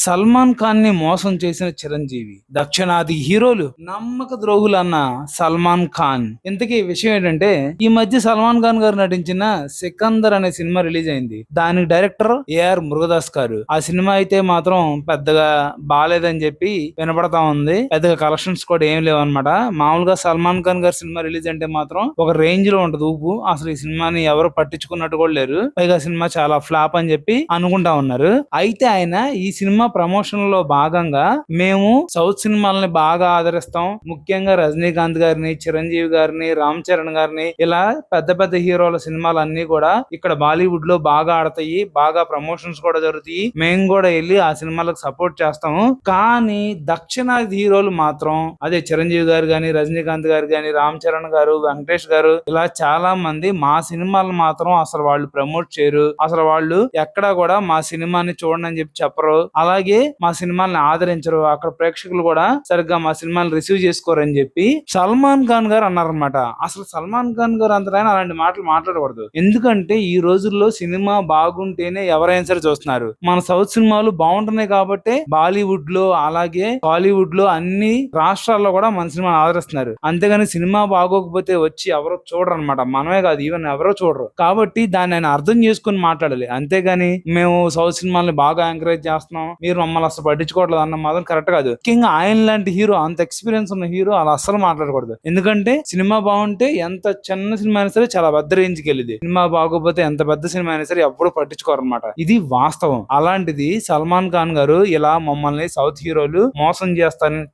సల్మాన్ ఖాన్ ని మోసం చేసిన చిరంజీవి, దక్షిణాది హీరోలు నమ్మక ద్రోహులు అన్న సల్మాన్ ఖాన్. ఇంతకీ విషయం ఏంటంటే, ఈ మధ్య సల్మాన్ ఖాన్ గారు నటించిన సికందర్ అనే సినిమా రిలీజ్ అయింది. దానికి డైరెక్టర్ ఏఆర్ మురుగదాస్ గారు. ఆ సినిమా అయితే మాత్రం పెద్దగా బాలేదని చెప్పి వినపడతా ఉంది. పెద్దగా కలెక్షన్స్ కూడా ఏం లేవు అనమాట. మామూలుగా సల్మాన్ ఖాన్ గారి సినిమా రిలీజ్ అంటే మాత్రం ఒక రేంజ్ లో ఉంటది ఊపు. అసలు ఈ సినిమాని ఎవరు పట్టించుకున్నట్టు కూడా లేరు. పైగా సినిమా చాలా ఫ్లాప్ అని చెప్పి అనుకుంటా ఉన్నారు. అయితే ఆయన ఈ సినిమా ప్రమోషన్ లో భాగంగా మేము సౌత్ సినిమాలని బాగా ఆదరిస్తాం, ముఖ్యంగా రజనీకాంత్ గారిని, చిరంజీవి గారిని, రామ్ చరణ్ గారిని, ఇలా పెద్ద పెద్ద హీరోల సినిమాలు అన్ని కూడా ఇక్కడ బాలీవుడ్ లో బాగా ఆడతాయి, బాగా ప్రమోషన్స్ కూడా జరుగుతాయి, మేము కూడా వెళ్ళి ఆ సినిమాలకు సపోర్ట్ చేస్తాము. కానీ దక్షిణాది హీరోలు మాత్రం, అదే చిరంజీవి గారు గాని, రజనీకాంత్ గారు గాని, రామ్ చరణ్ గారు, వెంకటేష్ గారు, ఇలా చాలా మంది మా సినిమాలు మాత్రం అసలు వాళ్ళు ప్రమోట్ చేయరు, అసలు వాళ్ళు ఎక్కడా కూడా మా సినిమాని చూడండి అని చెప్పి చెప్పరు, అలాగే మా సినిమాల్ని ఆదరించరు, అక్కడ ప్రేక్షకులు కూడా సరిగ్గా మా సినిమాని రిసీవ్ చేసుకోరని చెప్పి సల్మాన్ ఖాన్ గారు అన్నారనమాట. అసలు సల్మాన్ ఖాన్ గారు అంతటైనా అలాంటి మాటలు మాట్లాడకూడదు. ఎందుకంటే ఈ రోజుల్లో సినిమా బాగుంటేనే ఎవరైనా సరే చూస్తున్నారు. మన సౌత్ సినిమాలు బాగుంటున్నాయి కాబట్టి బాలీవుడ్ లో అలాగే హాలీవుడ్ లో అన్ని రాష్ట్రాల్లో కూడా మన సినిమాని ఆదరిస్తున్నారు. అంతేగాని సినిమా బాగోకపోతే వచ్చి ఎవరో చూడరు అనమాట. మనమే కాదు, ఈవెన్ ఎవరో చూడరు. కాబట్టి దాన్ని ఆయన అర్థం చేసుకుని మాట్లాడాలి. అంతేగాని మేము సౌత్ సినిమాల్ని బాగా ఎంకరేజ్ చేస్తున్నాం, మీరు మమ్మల్ని అసలు పట్టించుకోవట్లేదు అన్న మాత్రం కరెక్ట్ కాదు. ముఖ్యంగా ఆయన లాంటి హీరో, అంత ఎక్స్పీరియన్స్ ఉన్న హీరో అలా అస్సలు మాట్లాడకూడదు. ఎందుకంటే సినిమా బాగుంటే ఎంత చిన్న సినిమా అయినా సరే చాలా పెద్ద రేంజ్కి వెళ్ళింది, సినిమా బాగోపోతే ఎంత పెద్ద సినిమా అయినా సరే ఎప్పుడు పట్టించుకోరు అనమాట. ఇది వాస్తవం. అలాంటిది సల్మాన్ ఖాన్ గారు ఇలా మమ్మల్ని సౌత్ హీరోలు మోసం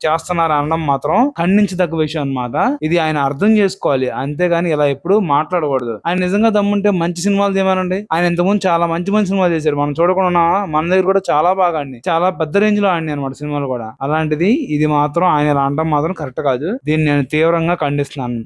చేస్తున్నారు అనడం మాత్రం ఖండించదగ్గ విషయం అనమాట. ఇది ఆయన అర్థం చేసుకోవాలి. అంతేగాని ఇలా ఎప్పుడు మాట్లాడకూడదు. ఆయన నిజంగా దమ్ముంటే మంచి సినిమాలు చేయమనండి. ఆయన ఇంతకుముందు చాలా మంచి మంచి సినిమాలు చేశారు, మనం చూడకుండా. మన దగ్గర కూడా చాలా బాగా ఆడి, చాలా పెద్ద రేంజ్ లో ఆడినాయి అనమాట సినిమాలు కూడా. అలాంటిది ఇది మాత్రం ఆయన ఇలా అనడం మాత్రం కరెక్ట్ కాదు. దీన్ని నేను తీవ్రంగా ఖండిస్తున్నాను.